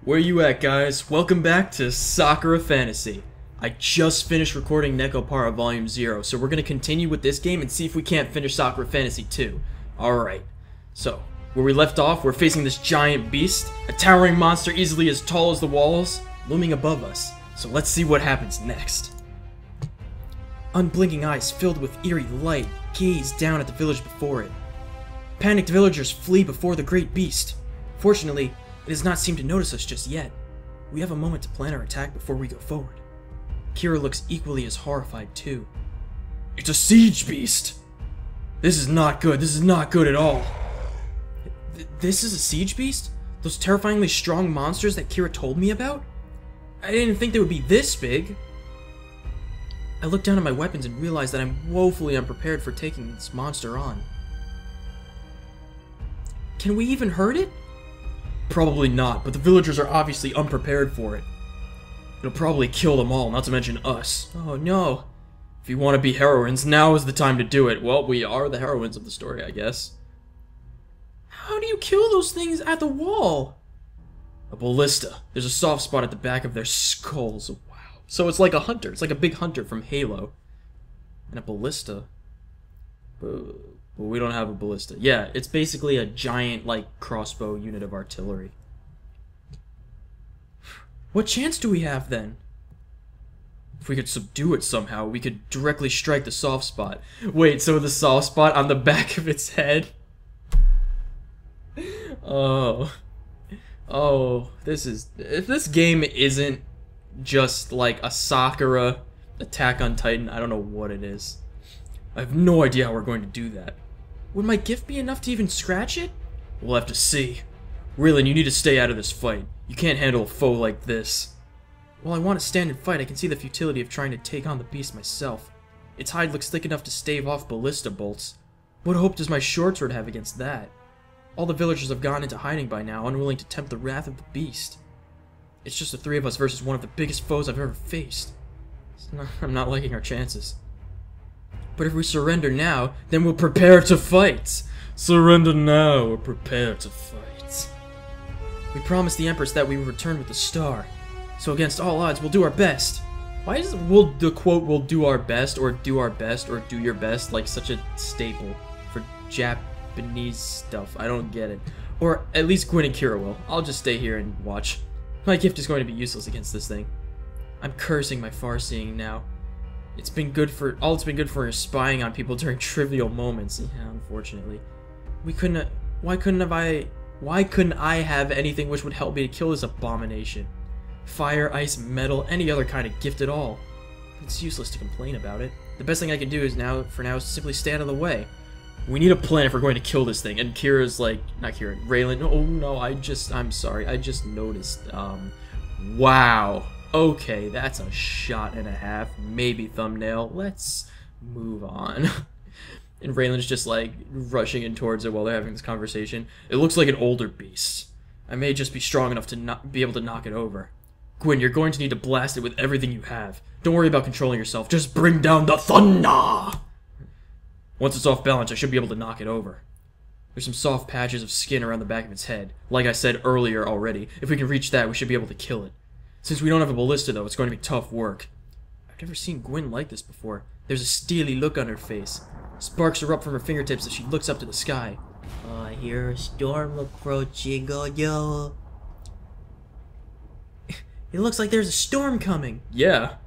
Where you at, guys? Welcome back to Sakura Fantasy. I just finished recording Nekopara Volume 0, so we're going to continue with this game and see if we can't finish Sakura Fantasy 2. Alright, so, where we left off, we're facing this giant beast, a towering monster easily as tall as the walls, looming above us. So let's see what happens next. Unblinking eyes filled with eerie light gaze down at the village before it. Panicked villagers flee before the great beast. Fortunately, it does not seem to notice us just yet. We have a moment to plan our attack before we go forward. Keira looks equally as horrified too. It's a siege beast! This is not good, this is not good at all. This is a siege beast? Those terrifyingly strong monsters that Keira told me about? I didn't think they would be this big. I looked down at my weapons and realized that I'm woefully unprepared for taking this monster on. Can we even hurt it? Probably not, but the villagers are obviously unprepared for it. It'll probably kill them all, not to mention us. Oh no. If you want to be heroines, now is the time to do it. Well, we are the heroines of the story, I guess. How do you kill those things at the wall? A ballista. There's a soft spot at the back of their skulls. Wow. So it's like a hunter. It's like a big hunter from Halo. And a ballista. But we don't have a ballista. Yeah, it's basically a giant, like, crossbow unit of artillery. What chance do we have, then? If we could subdue it somehow, we could directly strike the soft spot. Wait, so the soft spot on the back of its head? Oh, if this game isn't just like a Sakura Attack on Titan, I don't know what it is. I have no idea how we're going to do that. Would my gift be enough to even scratch it? We'll have to see. Raelin, you need to stay out of this fight. You can't handle a foe like this. While I want to stand and fight, I can see the futility of trying to take on the beast myself. Its hide looks thick enough to stave off ballista bolts. What hope does my short sword have against that? All the villagers have gone into hiding by now, unwilling to tempt the wrath of the beast. It's just the three of us versus one of the biggest foes I've ever faced. I'm not liking our chances. But if we surrender now, then we'll prepare to fight. Surrender now or prepare to fight. We promised the Empress that we would return with the star. So against all odds, we'll do our best. Why is the quote, we'll do our best, or do our best, or do your best, like such a staple for Japanese stuff? I don't get it. Or at least Gwen and Keira will. I'll just stay here and watch. My gift is going to be useless against this thing. I'm cursing my far-seeing now. All it's been good for is spying on people during trivial moments. Yeah, unfortunately. Why couldn't I have anything which would help me to kill this abomination? Fire, ice, metal, any other kind of gift at all. It's useless to complain about it. The best thing I can do is for now is simply stay out of the way. We need a plan if we're going to kill this thing. And Kira's like, not Keira, Raelin. Oh no, I'm sorry, I just noticed. Wow. Okay, that's a shot and a half, maybe thumbnail. Let's move on. And Raelin's just like rushing in towards it while they're having this conversation. It looks like an older beast. I may just be strong enough to not be able to knock it over. Gwen, you're going to need to blast it with everything you have. Don't worry about controlling yourself. Just bring down the thunder! Once it's off balance, I should be able to knock it over. There's some soft patches of skin around the back of its head. Like I said earlier already, if we can reach that, we should be able to kill it. Since we don't have a ballista though, it's going to be tough work. I've never seen Gwen like this before. There's a steely look on her face. Sparks erupt from her fingertips as she looks up to the sky. I hear a storm approaching, oh no. It looks like there's a storm coming. Yeah.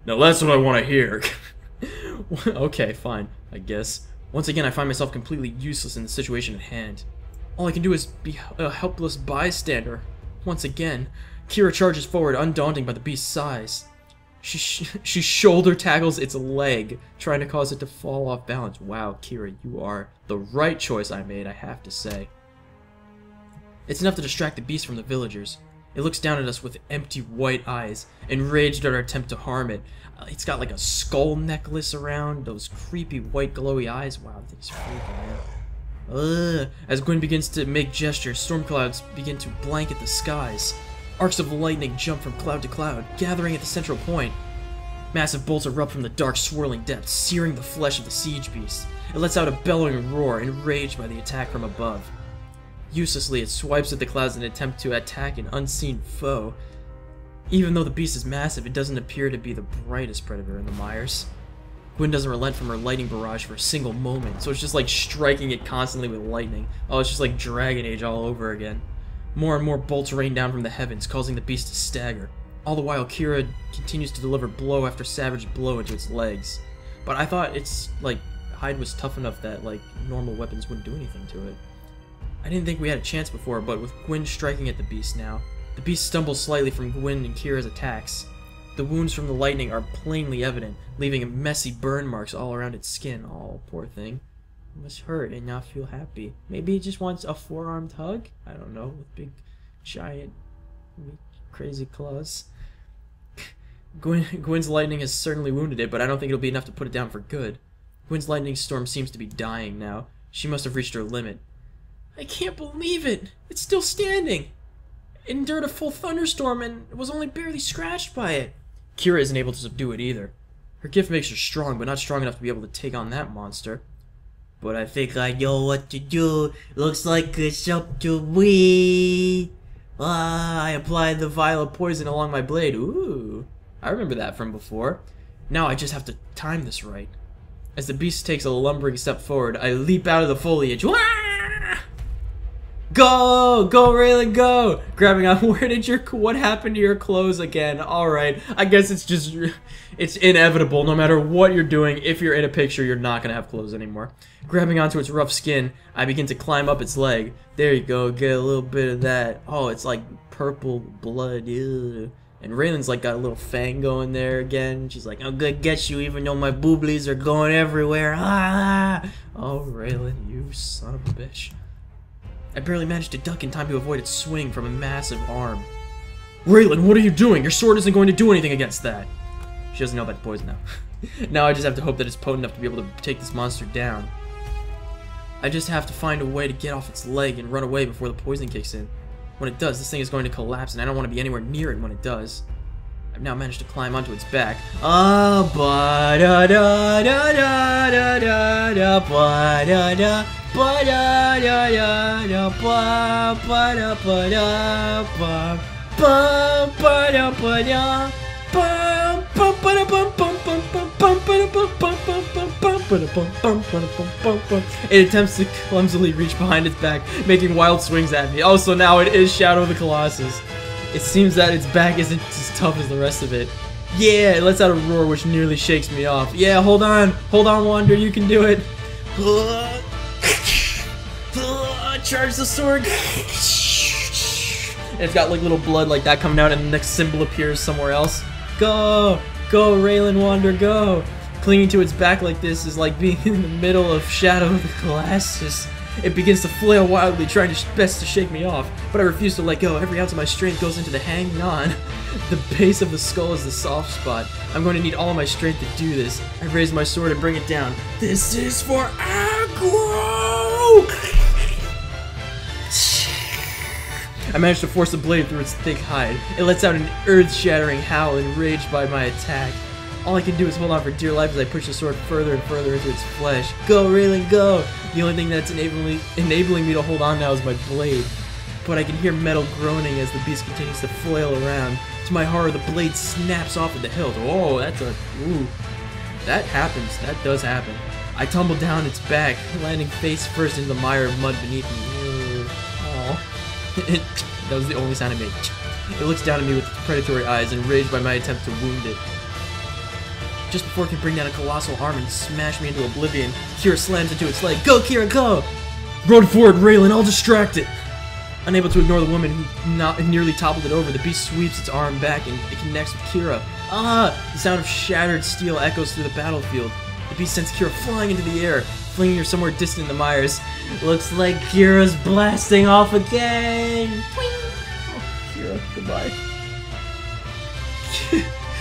Now that's what I want to hear. Okay, fine, I guess. Once again, I find myself completely useless in the situation at hand. All I can do is be a helpless bystander. Once again, Keira charges forward, undaunted by the beast's size. She shoulder tackles its leg, trying to cause it to fall off balance. Wow, Keira, you are the right choice I made, I have to say. It's enough to distract the beast from the villagers. It looks down at us with empty white eyes, enraged at our attempt to harm it. It's got like a skull necklace around, those creepy white glowy eyes. Wow, things freaky, man. As Gwen begins to make gestures, storm clouds begin to blanket the skies. Arcs of lightning jump from cloud to cloud, gathering at the central point. Massive bolts erupt from the dark, swirling depths, searing the flesh of the siege beast. It lets out a bellowing roar, enraged by the attack from above. Uselessly, it swipes at the clouds in an attempt to attack an unseen foe. Even though the beast is massive, it doesn't appear to be the brightest predator in the mires. Gwyn doesn't relent from her lightning barrage for a single moment, so it's just like striking it constantly with lightning. Oh, it's just like Dragon Age all over again. More and more bolts rain down from the heavens, causing the beast to stagger. All the while, Keira continues to deliver blow after savage blow into its legs. But I thought its, like, hide was tough enough that, like, normal weapons wouldn't do anything to it. I didn't think we had a chance before, but with Gwyn striking at the beast now, the beast stumbles slightly from Gwyn and Kira's attacks. The wounds from the lightning are plainly evident, leaving messy burn marks all around its skin. Oh, poor thing. It must hurt and not feel happy. Maybe it just wants a four-armed hug? I don't know, with big, giant, crazy claws. Gwyn's lightning has certainly wounded it, but I don't think it'll be enough to put it down for good. Gwyn's lightning storm seems to be dying now. She must have reached her limit. I can't believe it! It's still standing! It endured a full thunderstorm and was only barely scratched by it. Keira isn't able to subdue it either. Her gift makes her strong, but not strong enough to be able to take on that monster. But I think I know what to do. Looks like it's up to me. I applied the vial of poison along my blade. Ooh, I remember that from before. Now I just have to time this right. As the beast takes a lumbering step forward, I leap out of the foliage. Wah! Go! Go, Raelin, go! Grabbing on, what happened to your clothes again? Alright, I guess it's inevitable. No matter what you're doing, if you're in a picture, you're not gonna have clothes anymore. Grabbing onto its rough skin, I begin to climb up its leg. There you go, get a little bit of that. Oh, it's like purple blood. Ew. And Raylan's like got a little fang going there again. She's like, I'm gonna get you even though my booblies are going everywhere. Ah! Oh, Raelin, you son of a bitch. I barely managed to duck in time to avoid its swing from a massive arm. Raelin, what are you doing? Your sword isn't going to do anything against that. She doesn't know about the poison now. Now I just have to hope that it's potent enough to be able to take this monster down. I just have to find a way to get off its leg and run away before the poison kicks in. When it does, this thing is going to collapse, and I don't want to be anywhere near it when it does. I've now managed to climb onto its back. Ah, ba da da da da da da da ba da da ba da da da da ba ba da ba da ba ba ba da ba da ba ba ba da bum bum bum bum bum ba da bum bum bum bum bum ba da bum bum ba da bum bum bum. It attempts to clumsily reach behind its back, making wild swings at me. Oh, so now it is Shadow of the Colossus. It seems that its back isn't as tough as the rest of it. Yeah, it lets out a roar which nearly shakes me off. Yeah, hold on, Wander, you can do it. Charge the sword. And it's got like little blood like that coming out, and the next symbol appears somewhere else. Go, go, Raelin, Wander, go. Clinging to its back like this is like being in the middle of Shadow of the Colossus. It begins to flail wildly, trying best to shake me off, but I refuse to let go. Every ounce of my strength goes into the hanging on. The base of the skull is the soft spot. I'm going to need all of my strength to do this. I raise my sword and bring it down. This is for aggro! I managed to force the blade through its thick hide. It lets out an earth-shattering howl, enraged by my attack. All I can do is hold on for dear life as I push the sword further and further into its flesh. Go, Raelin, go! The only thing that's enabling me to hold on now is my blade. But I can hear metal groaning as the beast continues to flail around. To my horror, the blade snaps off at the hilt. Oh, that's a... ooh. That happens. That does happen. I tumble down its back, landing face first into the mire of mud beneath me. Ooh. Oh. That was the only sound it made. It looks down at me with its predatory eyes, enraged by my attempt to wound it. Just before it can bring down a colossal arm and smash me into oblivion, Keira slams into its leg. Go, Keira, go! Run forward, Raelin, I'll distract it! Unable to ignore the woman who nearly toppled it over, the beast sweeps its arm back and it connects with Keira. Ah! The sound of shattered steel echoes through the battlefield. The beast sends Keira flying into the air, flinging her somewhere distant in the mires. Looks like Keira's blasting off again! Oh, Keira, goodbye.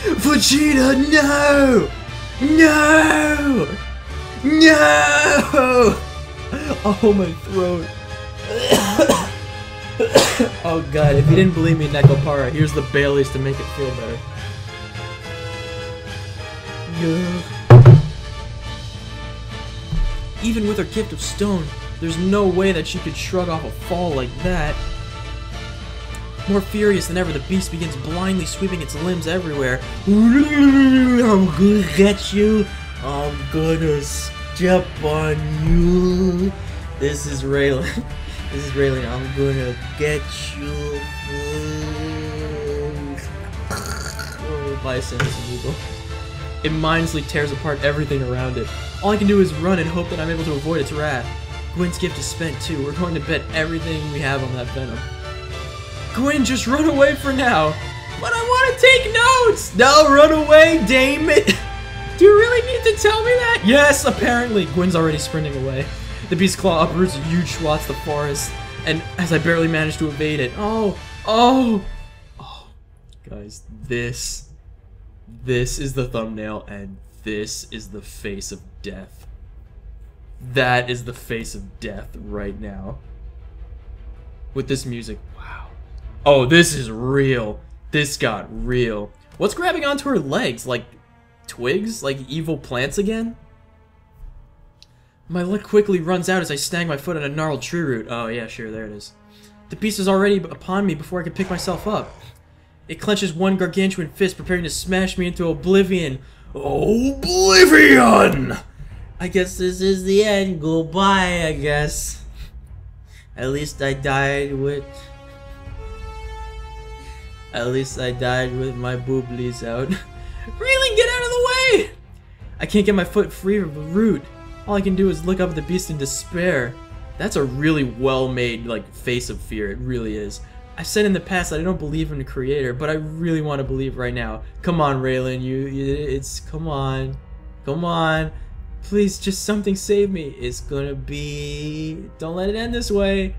Vegeta, no! No! No! Oh, my throat. Oh god, if you didn't believe me, Nekopara, here's the Baileys to make it feel better. No. Even with her gift of stone, There's no way that she could shrug off a fall like that. More furious than ever, the beast begins blindly sweeping its limbs everywhere. I'm gonna get you. I'm gonna step on you. This is Raelin. This is Raelin. I'm gonna get you. Oh, my sense evil. It mindlessly tears apart everything around it. All I can do is run and hope that I'm able to avoid its wrath. Gwen's gift is spent too. We're going to bet everything we have on that venom. Gwen, just run away for now. But I want to take notes. No, run away, damn it. Do you really need to tell me that? Yes, apparently. Gwen's already sprinting away. The beast's claw uproots huge swaths of the forest, and as I barely manage to evade it. Oh. Guys, this is the thumbnail, and this is the face of death. That is the face of death right now. With this music, wow. Oh, this is real. This got real. What's grabbing onto her legs? Like twigs? Like evil plants again? My luck quickly runs out as I snag my foot on a gnarled tree root. Oh yeah, sure, there it is. The beast is already upon me before I can pick myself up. It clenches one gargantuan fist, preparing to smash me into oblivion. Oblivion! I guess this is the end. Goodbye, I guess. At least I died with my booblies out. Raelin, get out of the way! I can't get my foot free of the root. All I can do is look up at the beast in despair. That's a really well-made, like, face of fear. It really is. I've said in the past that I don't believe in the creator, but I really want to believe right now. Come on, Raelin, come on. Please, just something save me. It's gonna be... Don't let it end this way.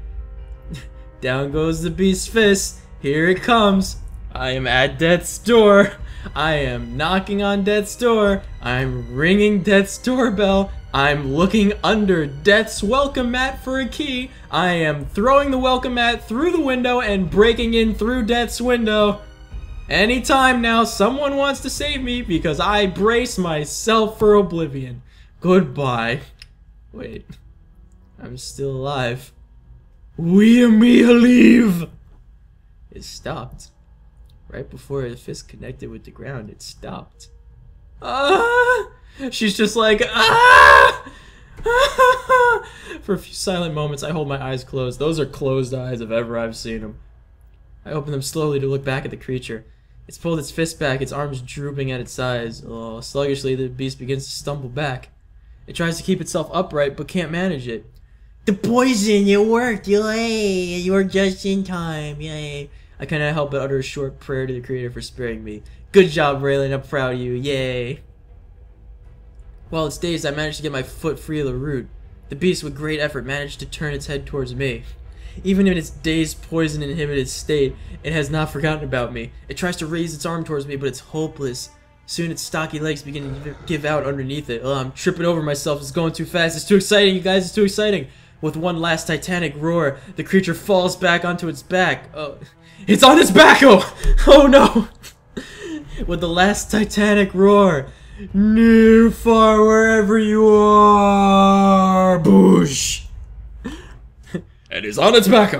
Down goes the beast's fist. Here it comes. I am at death's door. I am knocking on death's door. I'm ringing death's doorbell. I'm looking under death's welcome mat for a key. I am throwing the welcome mat through the window and breaking in through death's window. Anytime now, someone wants to save me because I brace myself for oblivion. Goodbye. Wait. I'm still alive. We me leave. It stopped. Right before the fist connected with the ground, it stopped. She's just like, For a few silent moments, I hold my eyes closed. Those are closed eyes if ever I've seen them. I open them slowly to look back at the creature. It's pulled its fist back, its arms drooping at its sides. Oh, sluggishly, the beast begins to stumble back. It tries to keep itself upright, but can't manage it. The poison, it worked, yay! You were just in time, yay! I cannot help but utter a short prayer to the creator for sparing me. Good job, Raelin, I'm proud of you, yay! While it's dazed, I managed to get my foot free of the root. The beast, with great effort, managed to turn its head towards me. Even in its dazed, poison-inhibited state, it has not forgotten about me. It tries to raise its arm towards me, but it's hopeless. Soon its stocky legs begin to give out underneath it. Oh, I'm tripping over myself. It's going too fast. It's too exciting, you guys. It's too exciting. With one last titanic roar, the creature falls back onto its back. Oh, it's on its back! Oh no! With the last titanic roar, near, far, wherever you are, boosh! It is on its back!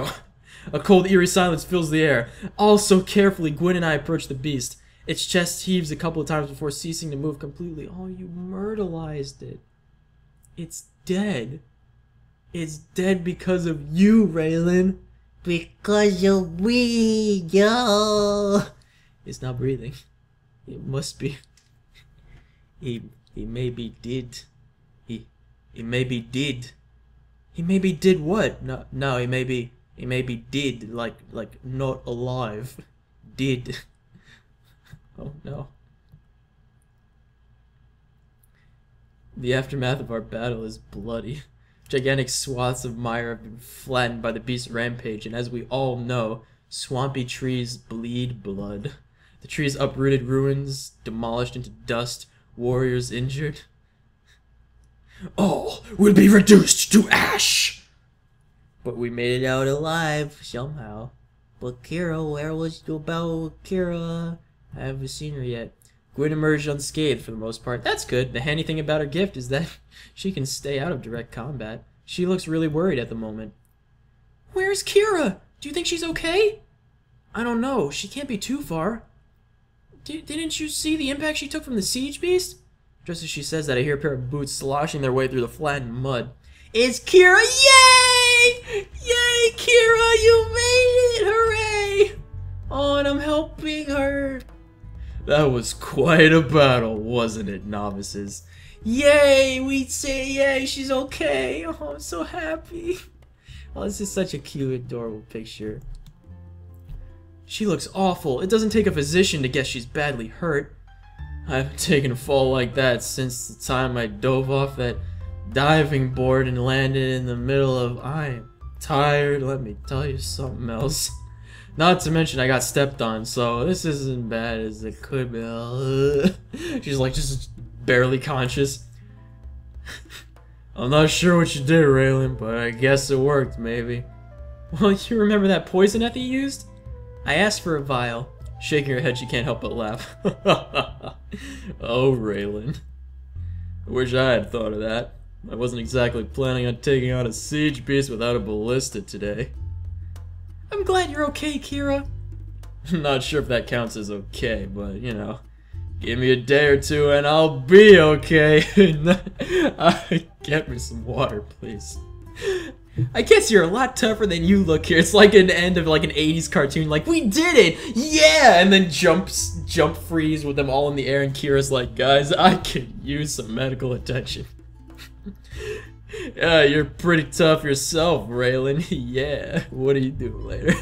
A cold, eerie silence fills the air. All so carefully, Gwen and I approach the beast. Its chest heaves a couple of times before ceasing to move completely. Oh, you myrtleized it. It's dead. It's dead because of you, Raelin. Because of me, yo. It's not breathing. It must be. He maybe did. He maybe did. He maybe did what? No, he maybe did, like not alive. Did. Oh no. The aftermath of our battle is bloody. Gigantic swaths of mire have been flattened by the beast's rampage, and as we all know, swampy trees bleed blood. The trees uprooted, ruins demolished into dust, warriors injured. All will be reduced to ash! But we made it out alive, somehow. But Keira, where was you about Keira? I haven't seen her yet. Gwen emerged unscathed for the most part. That's good. The handy thing about her gift is that she can stay out of direct combat. She looks really worried at the moment. Where's Keira? Do you think she's okay? I don't know. She can't be too far. Didn't you see the impact she took from the siege beast? Just as she says that, I hear a pair of boots sloshing their way through the flattened mud. It's Keira! Yay! Yay, Keira! You made it! Hooray! Oh, and I'm helping her. That was quite a battle, wasn't it, novices? Yay! We'd say yay, she's okay. Oh, I'm so happy. Oh, this is such a cute, adorable picture. She looks awful. It doesn't take a physician to guess she's badly hurt. I haven't taken a fall like that since the time I dove off that diving board and landed in the middle of... I'm tired, let me tell you something else. Not to mention I got stepped on, so this isn't bad as it could be. She's like just barely conscious. I'm not sure what you did, Raelin, but I guess it worked, maybe. Well, you remember that poison Effie used? I asked for a vial. Shaking her head, she can't help but laugh. Oh, Raelin. I wish I had thought of that. I wasn't exactly planning on taking out a siege beast without a ballista today. I'm glad you're okay, Keira. I'm not sure if that counts as okay, but, you know, give me a day or two and I'll be okay. Get me some water, please. I guess you're a lot tougher than you look here. It's like an end of like an 80s cartoon, like, we did it! Yeah! And then jump freeze with them all in the air, and Kira's like, guys, I could use some medical attention. Yeah, you're pretty tough yourself, Raelin. Yeah, what are you doing later?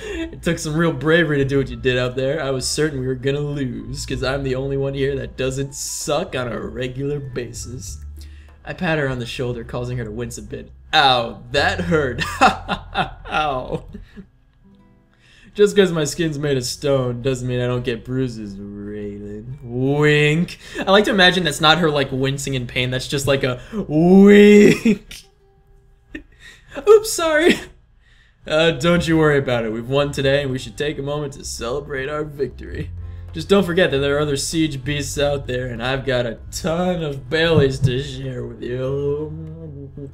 It took some real bravery to do what you did out there. I was certain we were gonna lose, because I'm the only one here that doesn't suck on a regular basis. I pat her on the shoulder, causing her to wince a bit. Ow, that hurt. Ow. Just because my skin's made of stone doesn't mean I don't get bruises, Raelin. Wink. I like to imagine that's not her like wincing in pain, that's just like a wink. Oops, sorry. Don't you worry about it. We've won today and we should take a moment to celebrate our victory. Just don't forget that there are other siege beasts out there and I've got a ton of Baileys to share with you.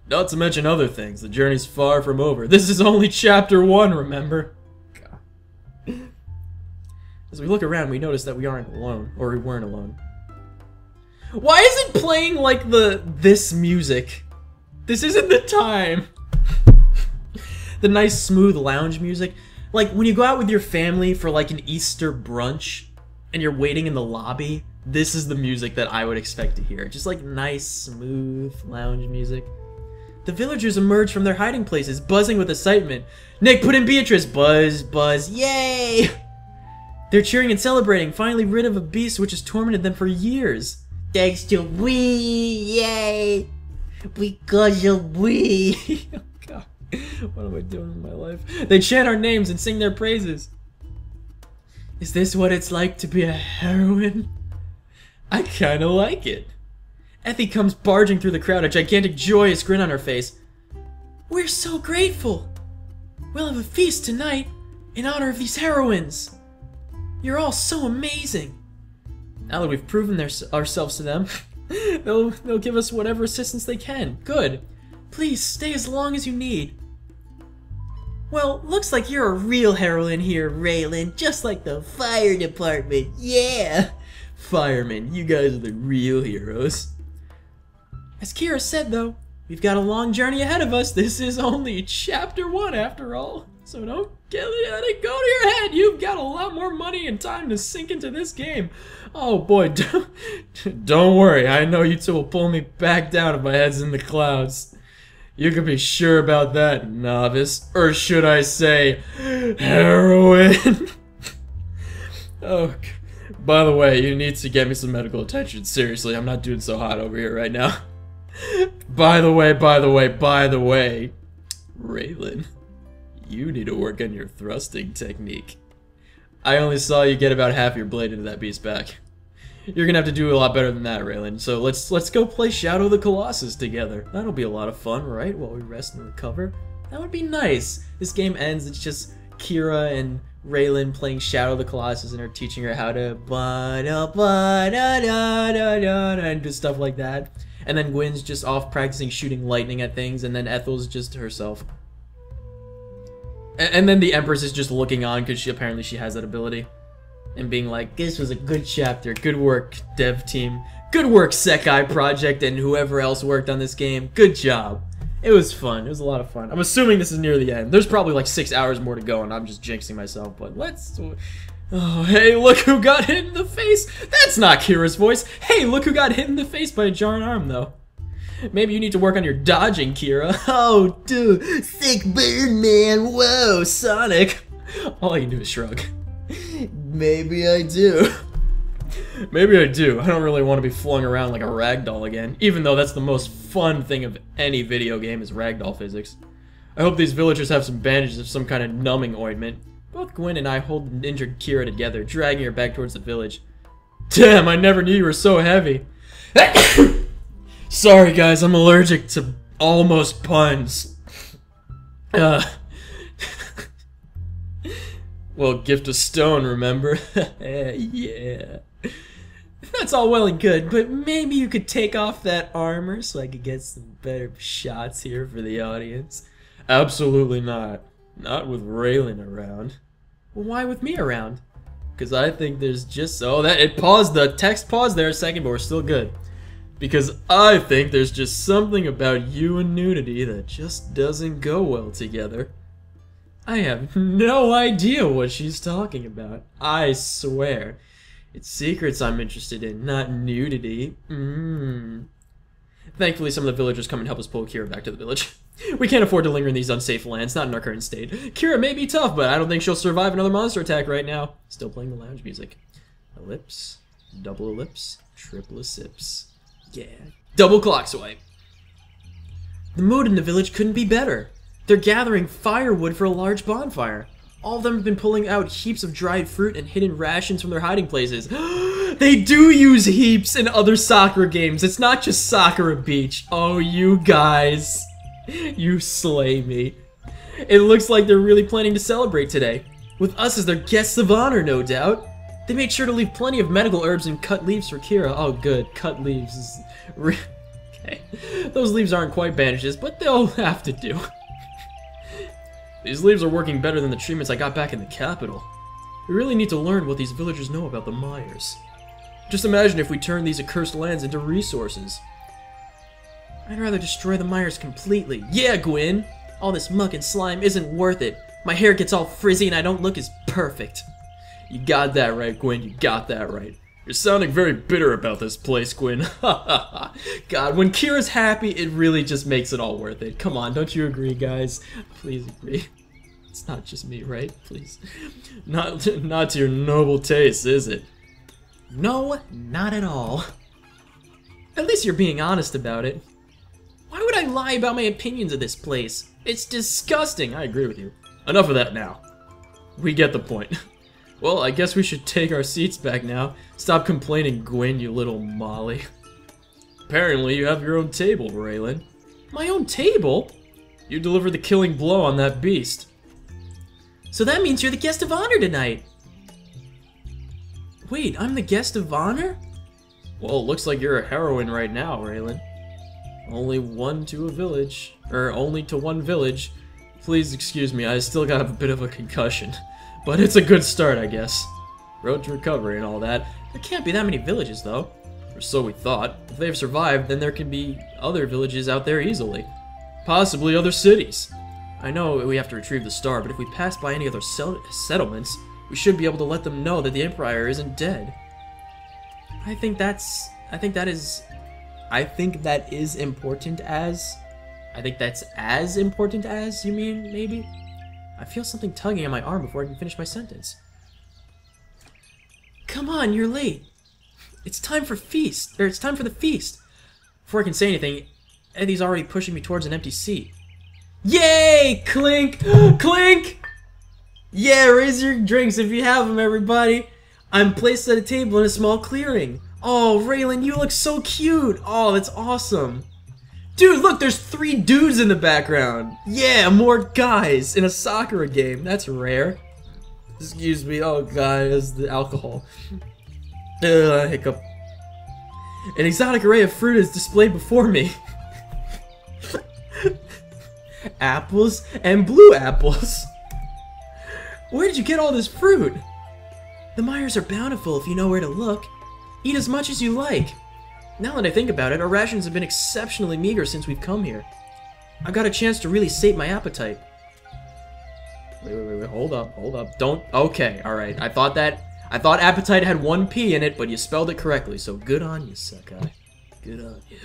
Not to mention other things, the journey's far from over. This is only chapter 1, remember? God. As we look around, we notice that we aren't alone, or we weren't alone. Why is it playing like this music? This isn't the time. The nice smooth lounge music. Like when you go out with your family for like an Easter brunch and you're waiting in the lobby, this is the music that I would expect to hear. Just like nice, smooth lounge music. The villagers emerge from their hiding places, buzzing with excitement. Nick, put in Beatrice! Buzz, buzz, yay! They're cheering and celebrating, finally rid of a beast which has tormented them for years. Thanks to we, yay! Because of we. Oh God, what am I doing in my life? They chant our names and sing their praises. Is this what it's like to be a heroine? I kinda like it. Effie comes barging through the crowd, a gigantic joyous grin on her face. We're so grateful! We'll have a feast tonight in honor of these heroines. You're all so amazing. Now that we've proven ourselves to them, they'll give us whatever assistance they can. Good. Please stay as long as you need. Well, looks like you're a real heroine here, Raelin, just like the fire department. Yeah! Firemen, you guys are the real heroes. As Keira said, though, we've got a long journey ahead of us. This is only chapter 1 after all. So don't let it go to your head. You've got a lot more money and time to sink into this game. Oh boy, don't worry. I know you two will pull me back down if my head's in the clouds. You can be sure about that, novice. Or should I say, heroine? Oh, by the way, you need to get me some medical attention. Seriously, I'm not doing so hot over here right now. By the way, Raelin, you need to work on your thrusting technique. I only saw you get about half your blade into that beast's back. You're gonna have to do a lot better than that, Raelin. So let's go play Shadow of the Colossus together. That'll be a lot of fun, right? While we rest and recover. That would be nice. This game ends, it's just Keira and Raelin playing Shadow of the Colossus and her teaching her how to and do stuff like that. And then Gwen's just off practicing shooting lightning at things, and then Ethel's just herself. And then the Empress is just looking on because apparently she has that ability. And being like, this was a good chapter, good work, dev team. Good work, Sekai Project, and whoever else worked on this game. Good job. It was fun. It was a lot of fun. I'm assuming this is near the end. There's probably like 6 hours more to go, and I'm just jinxing myself, but let's... Oh, hey, look who got hit in the face! That's not Kira's voice! Hey, look who got hit in the face by a jarring arm, though. Maybe you need to work on your dodging, Keira. Oh, dude, sick burn, man! Whoa, Sonic! All I can do is shrug. Maybe I do. Maybe I do. I don't really want to be flung around like a ragdoll again, even though that's the most fun thing of any video game is ragdoll physics. I hope these villagers have some bandages of some kind of numbing ointment. Both Gwen and I hold injured Keira together, dragging her back towards the village. Damn, I never knew you were so heavy. Sorry guys, I'm allergic to almost puns. Well, gift a stone, remember? Yeah. That's all well and good, but maybe you could take off that armor so I could get some better shots here for the audience. Absolutely not. Not with Raelin around. Well, why with me around? Because I think there's just... Oh, it paused. The text paused there a second, but we're still good. Because I think there's just something about you and nudity that just doesn't go well together. I have no idea what she's talking about. I swear. It's secrets I'm interested in, not nudity. Thankfully, some of the villagers come and help us pull Keira back to the village. We can't afford to linger in these unsafe lands, not in our current state. Keira may be tough, but I don't think she'll survive another monster attack right now. Still playing the lounge music. Ellipse, double ellipse, triple sips. Yeah. Double clock swipe. The mood in the village couldn't be better. They're gathering firewood for a large bonfire. All of them have been pulling out heaps of dried fruit and hidden rations from their hiding places. They do use heaps in other Sakura games. It's not just Sakura Beach. Oh, you guys. You slay me. It looks like they're really planning to celebrate today. With us as their guests of honor, no doubt. They made sure to leave plenty of medical herbs and cut leaves for Keira. Oh, good. Cut leaves is... Okay. Those leaves aren't quite bandages, but they'll have to do. These leaves are working better than the treatments I got back in the capital. We really need to learn what these villagers know about the Myers. Just imagine if we turn these accursed lands into resources. I'd rather destroy the Myers completely. Yeah, Gwen! All this muck and slime isn't worth it. My hair gets all frizzy and I don't look as perfect. You got that right, Gwen. You got that right. You're sounding very bitter about this place, Gwen. God, when Kira's happy, it really just makes it all worth it. Come on, don't you agree, guys? Please agree. It's not just me, right? Please. Not to your noble taste, is it? No, not at all. At least you're being honest about it. Why would I lie about my opinions of this place? It's disgusting. I agree with you. Enough of that now. We get the point. Well, I guess we should take our seats back now. Stop complaining, Gwen, you little Molly. Apparently, you have your own table, Raelin. My own table? You delivered the killing blow on that beast. So that means you're the guest of honor tonight. Wait, I'm the guest of honor? Well, it looks like you're a heroine right now, Raelin. Only to one village. Please excuse me, I still got a bit of a concussion. But it's a good start, I guess. Road to recovery and all that. There can't be that many villages, though. Or so we thought. If they've survived, then there can be other villages out there easily. Possibly other cities. I know we have to retrieve the star, but if we pass by any other settlements, we should be able to let them know that the Empire isn't dead. I think that is important as... I think that's as important as, you mean, maybe? I feel something tugging at my arm before I can finish my sentence. Come on, you're late. It's time for the feast. Before I can say anything, Eddie's already pushing me towards an empty seat. Yay! Clink! Clink! Yeah, raise your drinks if you have them, everybody. I'm placed at a table in a small clearing. Oh, Raelin, you look so cute. Oh, that's awesome. Dude, look, there's 3 dudes in the background. Yeah, more guys in a Sakura game. That's rare. Excuse me. Oh, God, it's the alcohol. Hiccup. An exotic array of fruit is displayed before me. Apples and blue apples. Where did you get all this fruit? The Myers are bountiful if you know where to look. Eat as much as you like. Now that I think about it, our rations have been exceptionally meager since we've come here. I've got a chance to really sate my appetite. Wait, hold up. Don't, okay, alright. I thought appetite had 1 P in it, but you spelled it correctly, so good on you, Sakai. Good on you.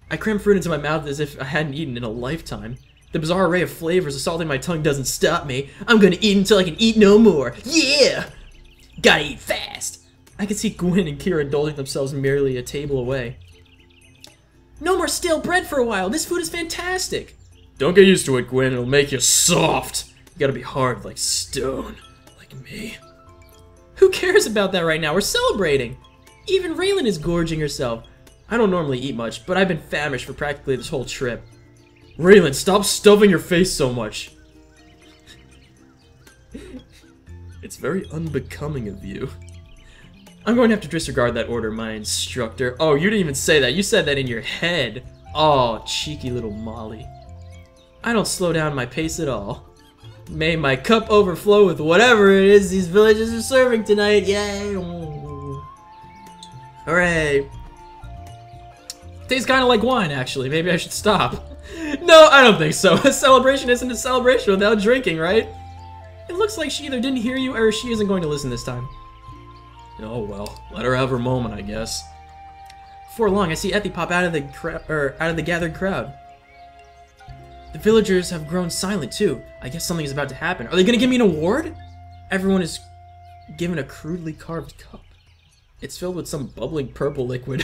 I cram fruit into my mouth as if I hadn't eaten in a lifetime. The bizarre array of flavors assaulting my tongue doesn't stop me. I'm gonna eat until I can eat no more. Yeah! Gotta eat fast! I can see Gwen and Keira indulging themselves merely a table away. No more stale bread for a while. This food is fantastic. Don't get used to it, Gwen. It'll make you soft. You gotta be hard like stone. Like me. Who cares about that right now? We're celebrating. Even Raelin is gorging herself. I don't normally eat much, but I've been famished for practically this whole trip. Raelin, stop stuffing your face so much. It's very unbecoming of you. I'm going to have to disregard that order, my instructor. Oh, you didn't even say that. You said that in your head. Oh, cheeky little Molly. I don't slow down my pace at all. May my cup overflow with whatever it is these villagers are serving tonight. Yay! Hooray! Tastes kind of like wine, actually. Maybe I should stop. No, I don't think so. A celebration isn't a celebration without drinking, right? It looks like she either didn't hear you or she isn't going to listen this time. Oh well, let her have her moment, I guess. Before long, I see Ethy pop out of the gathered crowd. The villagers have grown silent too. I guess something is about to happen. Are they gonna give me an award? Everyone is given a crudely carved cup. It's filled with some bubbling purple liquid.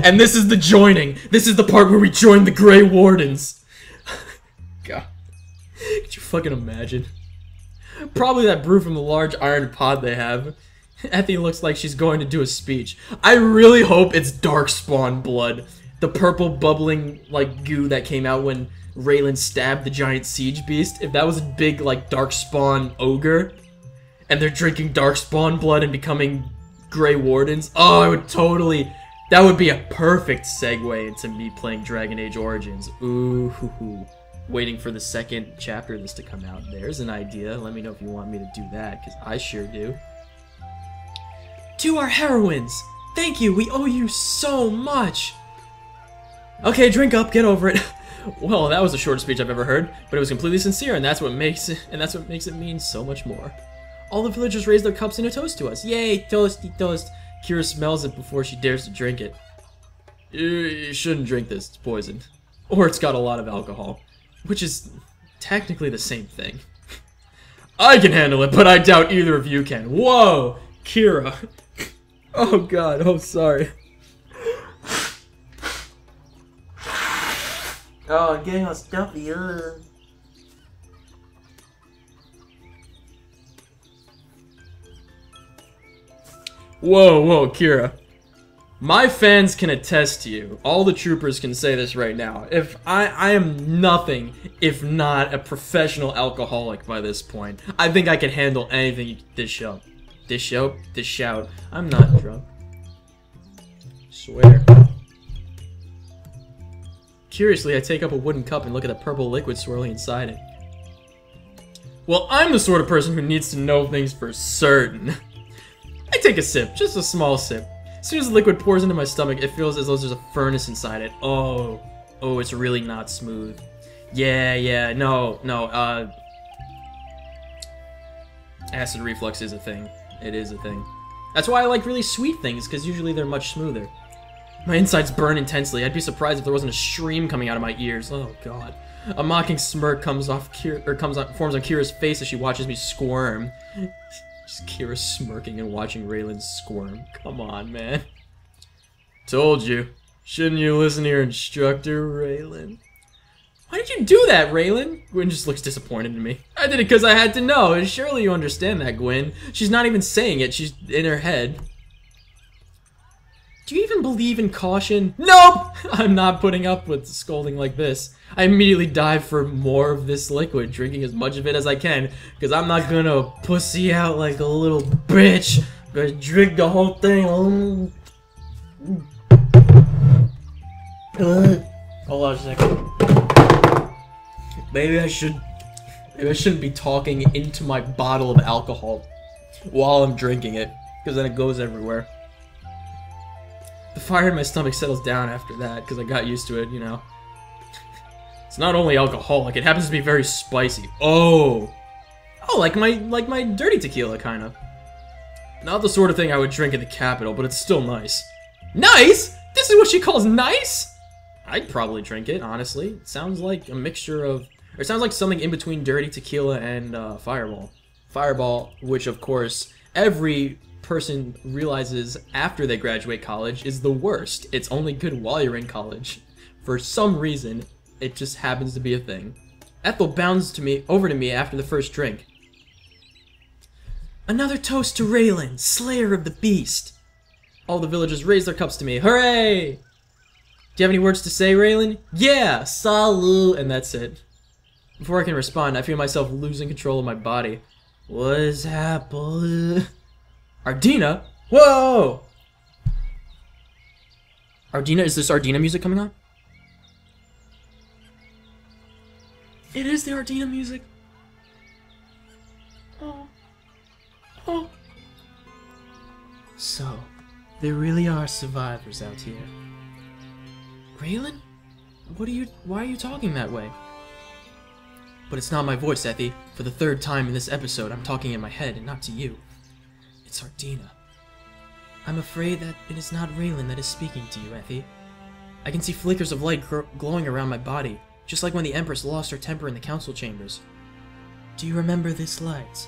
And this is the joining. This is the part where we join the Grey Wardens. God. Could you fucking imagine? Probably that brew from the large iron pot they have. Ethy looks like she's going to do a speech. I really hope it's Darkspawn blood. The purple bubbling, like, goo that came out when Raelin stabbed the giant siege beast. If that was a big, like, Darkspawn ogre, and they're drinking Darkspawn blood and becoming Grey Wardens, oh, I would totally... That would be a perfect segue into me playing Dragon Age Origins. Ooh, hoo, hoo. Waiting for the 2nd chapter of this to come out. There's an idea. Let me know if you want me to do that, because I sure do. To our heroines! Thank you, we owe you so much! Okay, drink up, get over it. Well, that was the shortest speech I've ever heard, but it was completely sincere, and that's what makes it mean so much more. All the villagers raise their cups in a toast to us. Yay, toasty toast. Keira smells it before she dares to drink it. You shouldn't drink this, it's poisoned. Or it's got a lot of alcohol. Which is technically the same thing. I can handle it, but I doubt either of you can. Whoa! Keira. Oh god, oh sorry. Oh, I'm getting all stuffy. Whoa, Keira. My fans can attest to you. All the troopers can say this right now. If I am nothing if not a professional alcoholic by this point. I think I can handle anything you dish out. I'm not drunk. Swear. Curiously, I take up a wooden cup and look at the purple liquid swirling inside it. Well, I'm the sort of person who needs to know things for certain. I take a sip, just a small sip. As soon as the liquid pours into my stomach, it feels as though there's a furnace inside it. Oh, it's really not smooth. No, acid reflux is a thing. It is a thing. That's why I like really sweet things, because usually they're much smoother. My insides burn intensely. I'd be surprised if there wasn't a stream coming out of my ears. Oh god. A mocking smirk forms on Kira's face as she watches me squirm. Just Kira smirking and watching Raelin squirm. Come on, man. Told you. Shouldn't you listen to your instructor, Raelin? Why did you do that, Raelin? Gwen just looks disappointed in me. I did it because I had to know, and surely you understand that, Gwen. She's not even saying it, she's in her head. Do you even believe in caution? Nope! I'm not putting up with scolding like this. I immediately dive for more of this liquid, drinking as much of it as I can, because I'm not gonna pussy out like a little bitch. I'm gonna drink the whole thing. Hold on a second. Maybe I shouldn't be talking into my bottle of alcohol while I'm drinking it, because then it goes everywhere. The fire in my stomach settles down after that, because I got used to it, you know. It's not only alcoholic, it happens to be very spicy. Oh, like my dirty tequila, kind of. Not the sort of thing I would drink in the capital, but it's still nice. Nice? This is what she calls nice? I'd probably drink it, honestly. It sounds like a mixture of... Or it sounds like something in between dirty tequila and Fireball. Fireball, which of course every person realizes after they graduate college is the worst. It's only good while you're in college. For some reason, it just happens to be a thing. Ethel bounds over to me after the first drink. Another toast to Raelin, slayer of the beast. All the villagers raise their cups to me. Hooray! Do you have any words to say, Raelin? Yeah! Salute! And that's it. Before I can respond, I feel myself losing control of my body. What is happening? Ardina? Whoa! Ardina? Is this Ardina music coming on? It is the Ardina music. Oh. Oh. So, there really are survivors out here. Raelin? Why are you talking that way? But it's not my voice, Effie. For the third time in this episode, I'm talking in my head and not to you. It's Ardina. I'm afraid that it is not Raelin that is speaking to you, Effie. I can see flickers of light glowing around my body, just like when the Empress lost her temper in the council chambers. Do you remember this light?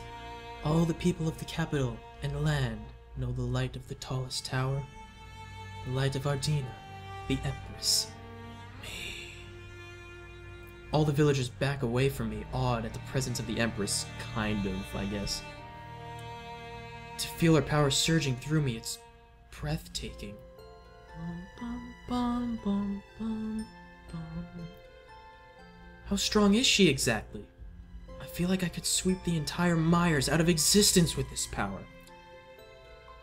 All the people of the capital and land know the light of the tallest tower. The light of Ardina, the Empress. Me. All the villagers back away from me, awed at the presence of the Empress, kind of, I guess. To feel her power surging through me, it's breathtaking. Bum, bum, bum, bum, bum. How strong is she exactly? I feel like I could sweep the entire Myers out of existence with this power.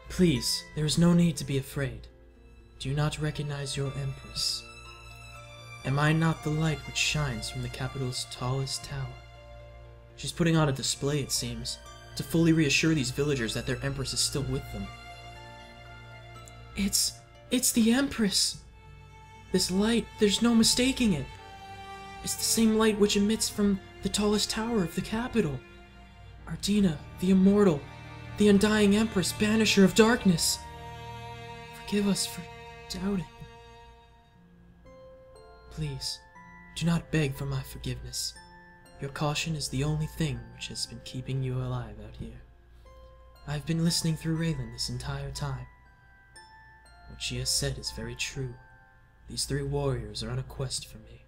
Please, there is no need to be afraid. Do you not recognize your Empress? Am I not the light which shines from the capital's tallest tower? She's putting on a display, it seems, to fully reassure these villagers that their Empress is still with them. It's the Empress! This light, there's no mistaking it. It's the same light which emits from the tallest tower of the capital. Ardina, the immortal, the undying Empress, banisher of darkness. Forgive us for doubting. Please, do not beg for my forgiveness. Your caution is the only thing which has been keeping you alive out here. I've been listening through Raelin this entire time. What she has said is very true. These three warriors are on a quest for me.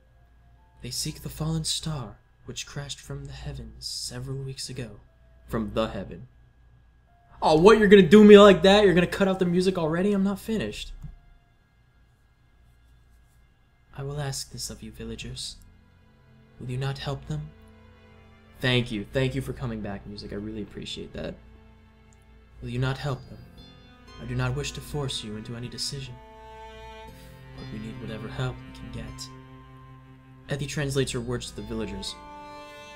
They seek the fallen star, which crashed from the heavens several weeks ago. From the heaven. Oh, what, you're gonna do me like that? You're gonna cut out the music already? I'm not finished. I will ask this of you, villagers. Will you not help them? Thank you. Thank you for coming back, music. I really appreciate that. Will you not help them? I do not wish to force you into any decision. But we need whatever help we can get. Ethy translates her words to the villagers.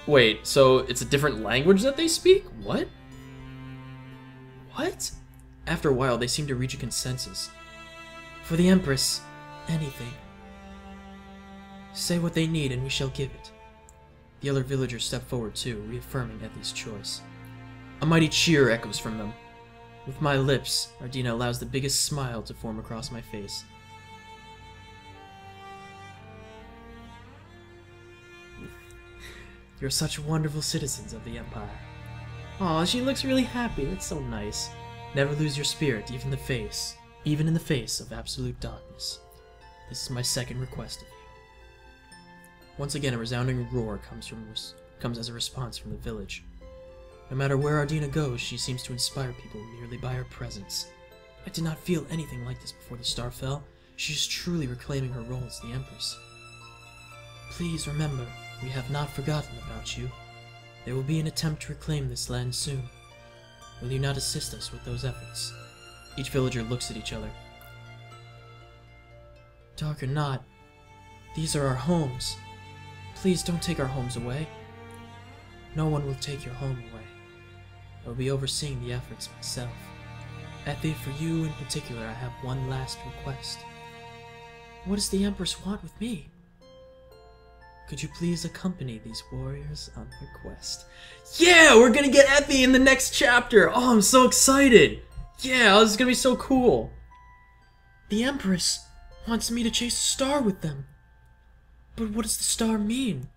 Wait, so it's a different language that they speak? What? What? After a while, they seem to reach a consensus. For the Empress, anything. Say what they need and we shall give it. The other villagers step forward too, reaffirming Ethy's choice. A mighty cheer echoes from them. With my lips, Ardina allows the biggest smile to form across my face. You're such wonderful citizens of the Empire. Aw, she looks really happy. That's so nice. Never lose your spirit, even in the face of absolute darkness. This is my second request of you. Once again, a resounding roar comes as a response from the village. No matter where Ardina goes, she seems to inspire people merely by her presence. I did not feel anything like this before the star fell. She is truly reclaiming her role as the Empress. Please remember, we have not forgotten about you. There will be an attempt to reclaim this land soon. Will you not assist us with those efforts? Each villager looks at each other. Dark or not, these are our homes. Please don't take our homes away. No one will take your home away. I will be overseeing the efforts myself. Effie, for you in particular, I have one last request. What does the Empress want with me? Could you please accompany these warriors on their quest? Yeah, we're gonna get Effie in the next chapter! Oh, I'm so excited! Yeah, this is gonna be so cool! The Empress wants me to chase a star with them. But what does the star mean?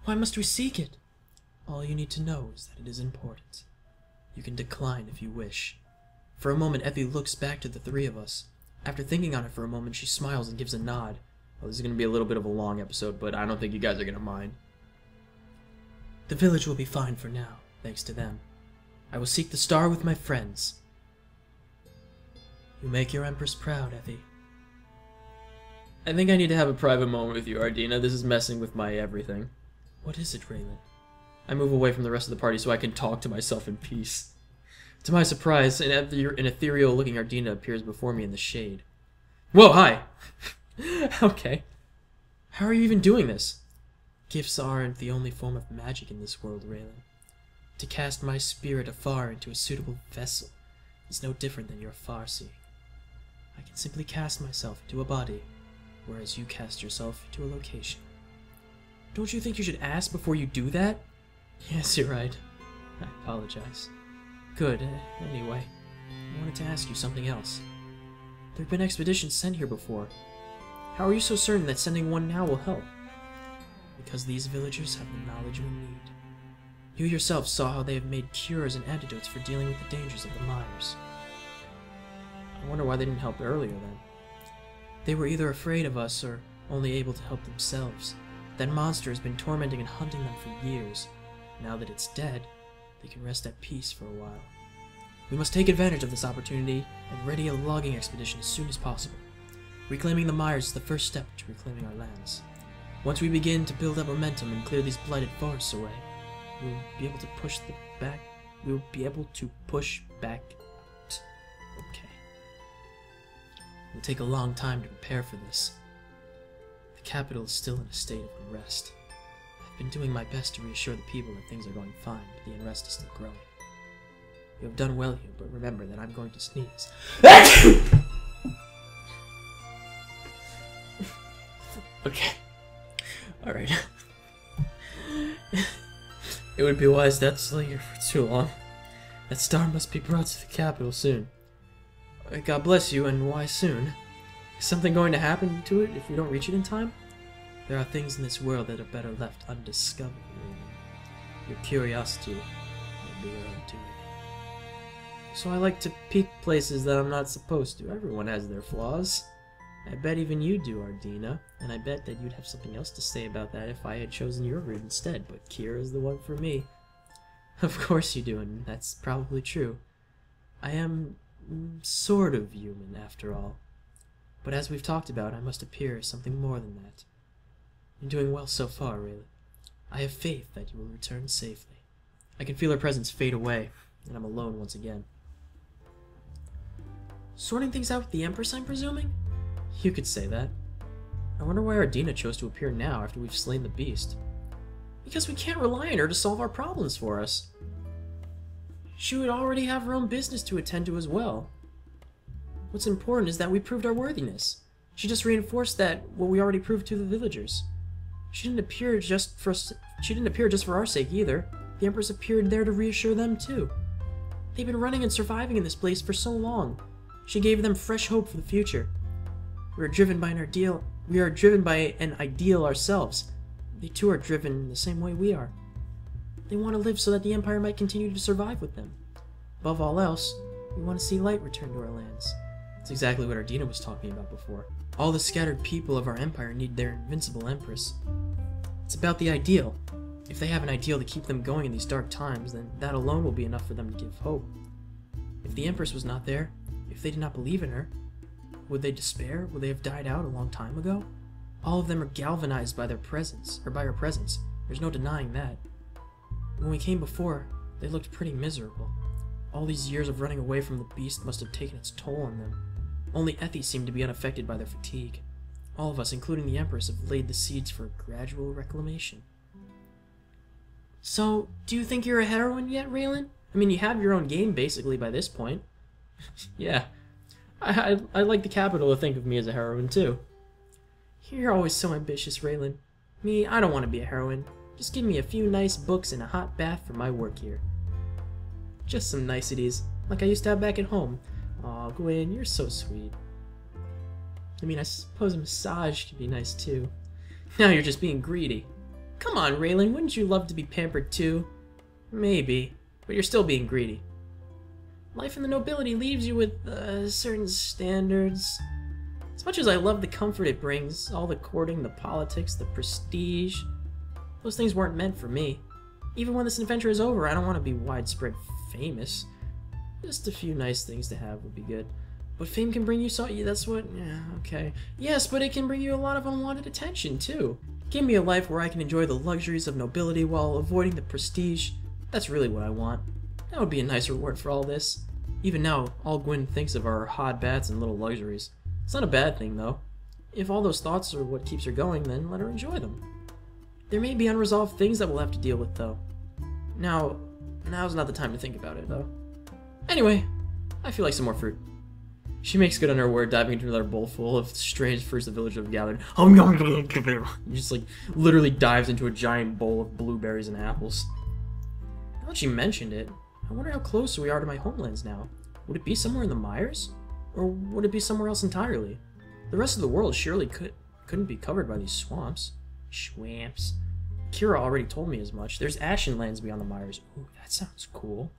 Why must we seek it? All you need to know is that it is important. You can decline if you wish. For a moment, Effie looks back to the three of us. After thinking on it for a moment, she smiles and gives a nod. Well, this is going to be a little bit of a long episode, but I don't think you guys are going to mind. The village will be fine for now, thanks to them. I will seek the star with my friends. You make your Empress proud, Effie. I think I need to have a private moment with you, Ardina. This is messing with my everything. What is it, Raelin? I move away from the rest of the party so I can talk to myself in peace. To my surprise, an ethereal-looking Ardina appears before me in the shade. Whoa, hi! Okay. How are you even doing this? Gifts aren't the only form of magic in this world, Raelin. To cast my spirit afar into a suitable vessel is no different than your far-seeing. I can simply cast myself into a body, whereas you cast yourself into a location. Don't you think you should ask before you do that? Yes, you're right. I apologize. Good. Anyway, I wanted to ask you something else. There have been expeditions sent here before. How are you so certain that sending one now will help? Because these villagers have the knowledge we need. You yourself saw how they have made cures and antidotes for dealing with the dangers of the mires. I wonder why they didn't help earlier then. They were either afraid of us or only able to help themselves. That monster has been tormenting and hunting them for years. Now that it's dead, they can rest at peace for a while. We must take advantage of this opportunity and ready a logging expedition as soon as possible. Reclaiming the mires is the first step to reclaiming our lands. Once we begin to build up momentum and clear these blighted forests away, we'll be able to push back. Okay. It'll take a long time to prepare for this. The capital is still in a state of unrest. I've been doing my best to reassure the people that things are going fine, but the unrest is still growing. You have done well here, but remember that I'm going to sneeze. Okay. Alright. It would be wise not to stay here for too long. That star must be brought to the capital soon. God bless you, and why soon? Is something going to happen to it if we don't reach it in time? There are things in this world that are better left undiscovered, Raelin. Your curiosity will be your own doing. So I like to peek places that I'm not supposed to. Everyone has their flaws. I bet even you do, Ardina, and I bet that you'd have something else to say about that if I had chosen your route instead, but Keira's the one for me. Of course you do, and that's probably true. I am sort of human, after all. But as we've talked about, I must appear as something more than that. You're doing well so far, Raelin. I have faith that you will return safely. I can feel her presence fade away, and I'm alone once again. Sorting things out with the Empress, I'm presuming? You could say that. I wonder why Ardina chose to appear now after we've slain the beast. Because we can't rely on her to solve our problems for us. She would already have her own business to attend to as well. What's important is that we proved our worthiness. She just reinforced that what we already proved to the villagers. She didn't appear just for our sake either. The Empress appeared there to reassure them too. They've been running and surviving in this place for so long. She gave them fresh hope for the future. We are driven by an ideal ourselves. They too are driven the same way we are. They want to live so that the Empire might continue to survive with them. Above all else, we want to see light return to our lands. That's exactly what Ardina was talking about before. All the scattered people of our Empire need their invincible Empress. It's about the ideal. If they have an ideal to keep them going in these dark times, then that alone will be enough for them to give hope. If the Empress was not there, If they did not believe in her, would they despair? Would they have died out a long time ago? All of them are galvanized by their presence, or by her presence. There's no denying that. When we came before, they looked pretty miserable. All these years of running away from the beast must have taken its toll on them. Only Ethy seemed to be unaffected by their fatigue. All of us, including the Empress, have laid the seeds for a gradual reclamation. So, do you think you're a heroine yet, Raelin? I mean, you have your own game, basically, by this point. Yeah. I like the capital to think of me as a heroine, too. You're always so ambitious, Raelin. Me, I don't want to be a heroine. Just give me a few nice books and a hot bath for my work here. Just some niceties, like I used to have back at home. Aw, Gwen, you're so sweet. I mean, I suppose a massage could be nice, too. Now you're just being greedy. Come on, Raelin, wouldn't you love to be pampered, too? Maybe, but you're still being greedy. Life in the nobility leaves you with certain standards. As much as I love the comfort it brings, all the courting, the politics, the prestige, those things weren't meant for me. Even when this adventure is over, I don't want to be widespread famous. Just a few nice things to have would be good. But fame can bring you so... That's what... Yeah, okay. Yes, but it can bring you a lot of unwanted attention, too. Give me a life where I can enjoy the luxuries of nobility while avoiding the prestige. That's really what I want. That would be a nice reward for all this. Even now, all Gwen thinks of are hot baths and little luxuries. It's not a bad thing, though. If all those thoughts are what keeps her going, then let her enjoy them. There may be unresolved things that we'll have to deal with, though. Now's not the time to think about it, though. Anyway, I feel like some more fruit. She makes good on her word, diving into another bowl full of strange fruits the village have gathered. Just like literally dives into a giant bowl of blueberries and apples. Now that she mentioned it, I wonder how close we are to my homelands now. Would it be somewhere in the mires? Or would it be somewhere else entirely? The rest of the world surely couldn't be covered by these swamps. Swamps. Keira already told me as much. There's ashen lands beyond the mires. Ooh, that sounds cool.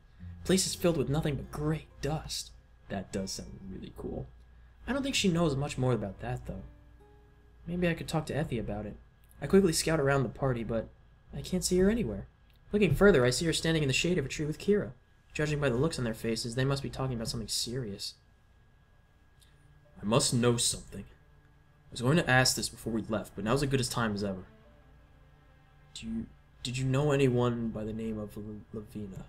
Places filled with nothing but gray dust. That does sound really cool. I don't think she knows much more about that, though. Maybe I could talk to Ethy about it. I quickly scout around the party, but I can't see her anywhere. Looking further, I see her standing in the shade of a tree with Keira. Judging by the looks on their faces, they must be talking about something serious. I must know something. I was going to ask this before we left, but now's as good a time as ever. Did you know anyone by the name of Lavina?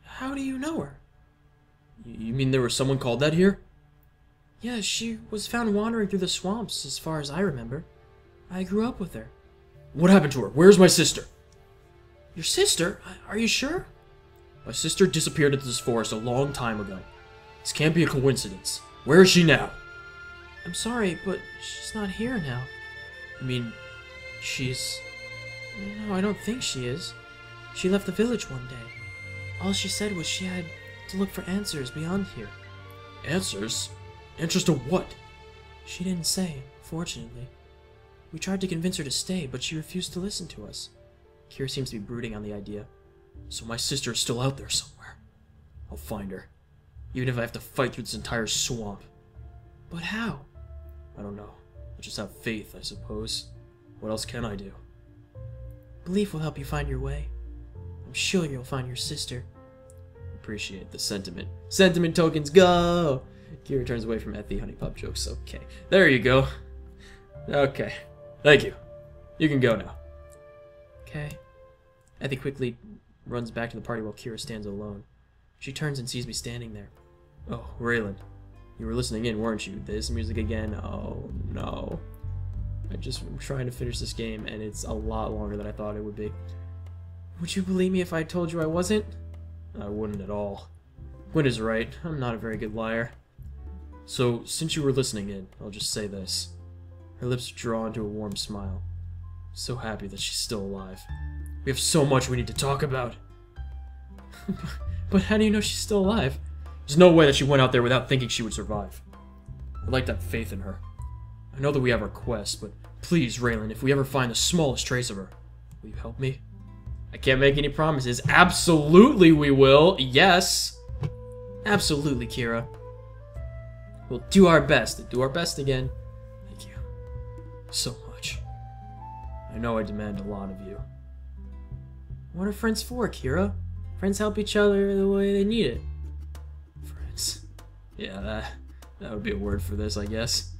How do you know her? You mean there was someone called that here? Yeah, she was found wandering through the swamps, as far as I remember. I grew up with her. What happened to her? Where's my sister? Your sister? Are you sure? My sister disappeared into this forest a long time ago. This can't be a coincidence. Where is she now? I'm sorry, but she's not here now. I mean, she's... No, I don't think she is. She left the village one day. All she said was she had to look for answers beyond here. Answers? Answers to what? She didn't say, fortunately. We tried to convince her to stay, but she refused to listen to us. Keira seems to be brooding on the idea. So my sister is still out there somewhere. I'll find her. Even if I have to fight through this entire swamp. But how? I don't know. I'll just have faith, I suppose. What else can I do? Belief will help you find your way. I'm sure you'll find your sister. Appreciate the sentiment. Sentiment tokens, go! Keira turns away from Ethy honey pup jokes. Okay. There you go. Okay. Thank you. You can go now. Okay. Ethy quickly runs back to the party while Keira stands alone. She turns and sees me standing there. Oh, Raelin. You were listening in, weren't you? This music again? Oh, no. I'm trying to finish this game, and it's a lot longer than I thought it would be. Would you believe me if I told you I wasn't? I wouldn't at all. Gwen is right. I'm not a very good liar. So, since you were listening in, I'll just say this. Her lips draw into a warm smile. So happy that she's still alive. We have so much we need to talk about. But how do you know she's still alive? There's no way that she went out there without thinking she would survive. I'd like to have faith in her. I know that we have our quest, but please, Raelin, if we ever find the smallest trace of her, will you help me? I can't make any promises. Absolutely we will. Yes. Absolutely, Keira. We'll do our best. Do our best again. Thank you. So much. I know I demand a lot of you. What are friends for, Keira? Friends help each other the way they need it. Yeah, that would be a word for this, I guess.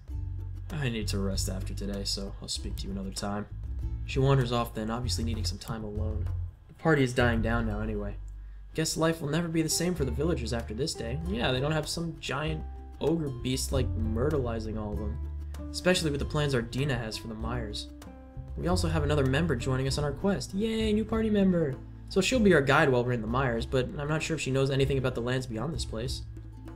I need to rest after today, so I'll speak to you another time. She wanders off then, obviously needing some time alone. The party is dying down now anyway. Guess life will never be the same for the villagers after this day. Yeah, they don't have some giant ogre beast like myrtleizing all of them. Especially with the plans Ardina has for the Myers. We also have another member joining us on our quest. Yay, new party member! So she'll be our guide while we're in the Myers, but I'm not sure if she knows anything about the lands beyond this place.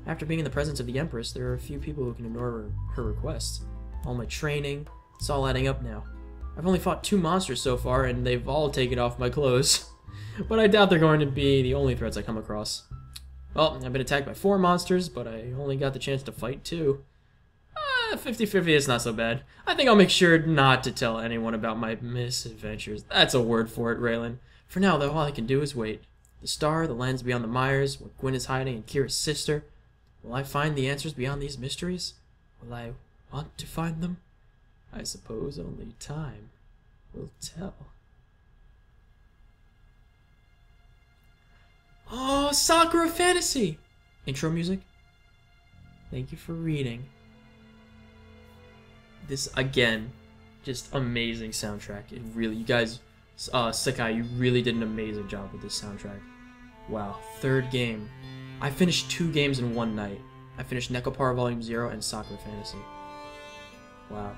After being in the presence of the Empress, there are a few people who can ignore her requests. All my training, it's all adding up now. I've only fought 2 monsters so far, and they've all taken off my clothes. But I doubt they're going to be the only threats I come across. Well, I've been attacked by 4 monsters, but I only got the chance to fight 2. 50-50 is not so bad. I think I'll make sure not to tell anyone about my misadventures. That's a word for it, Raelin. For now, though, all I can do is wait. The star, the lands beyond the Myers, where Gwyn is hiding, and Keira's sister. Will I find the answers beyond these mysteries? Will I want to find them? I suppose only time will tell. Oh, Sakura Fantasy! Intro music. Thank you for reading. This, again, just amazing soundtrack. It really, you guys, Sakai, you really did an amazing job with this soundtrack. Wow, 3rd game. I finished 2 games in one night. I finished Nekopara Volume 0 and Sakura Fantasy. Wow.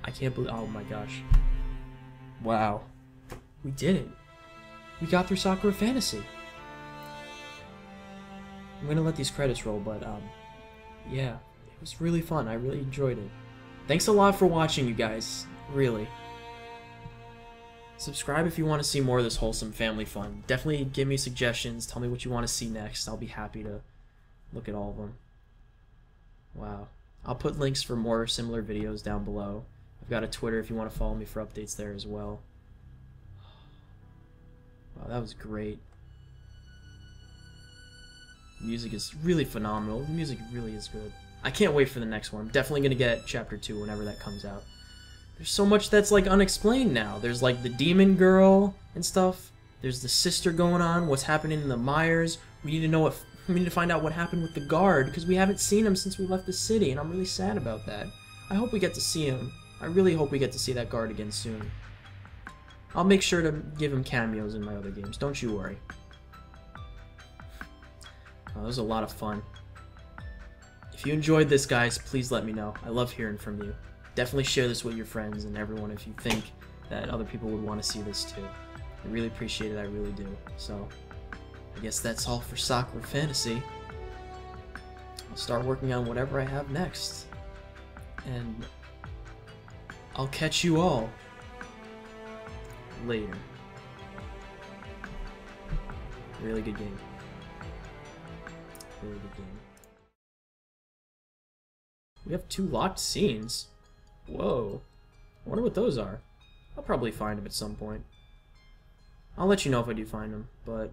I can't believe, oh my gosh. Wow. We did it. We got through Sakura Fantasy. I'm gonna let these credits roll, but, yeah. It was really fun. I really enjoyed it. Thanks a lot for watching, you guys. Really. Subscribe if you want to see more of this wholesome family fun. Definitely give me suggestions. Tell me what you want to see next. I'll be happy to look at all of them. Wow. I'll put links for more similar videos down below. I've got a Twitter if you want to follow me for updates there as well. Wow, that was great. Music is really phenomenal. The music really is good. I can't wait for the next one. I'm definitely going to get Chapter 2 whenever that comes out. There's so much that's, like, unexplained now. There's, like, the demon girl and stuff. There's the sister going on. What's happening in the Myers. We need to know what... We need to find out what happened with the guard, because we haven't seen him since we left the city, and I'm really sad about that. I hope we get to see him. I really hope we get to see that guard again soon. I'll make sure to give him cameos in my other games. Don't you worry. Oh, that was a lot of fun. If you enjoyed this, guys, please let me know. I love hearing from you. Definitely share this with your friends and everyone if you think that other people would want to see this too. I really appreciate it, I really do. So, I guess that's all for Sakura Fantasy. I'll start working on whatever I have next. And I'll catch you all later. Really good game. Really good game. We have 2 locked scenes. Whoa. I wonder what those are. I'll probably find them at some point. I'll let you know if I do find them, but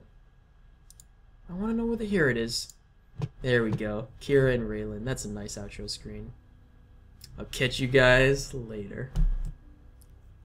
I want to know where here it is. There we go. Keira and Raelin. That's a nice outro screen. I'll catch you guys later.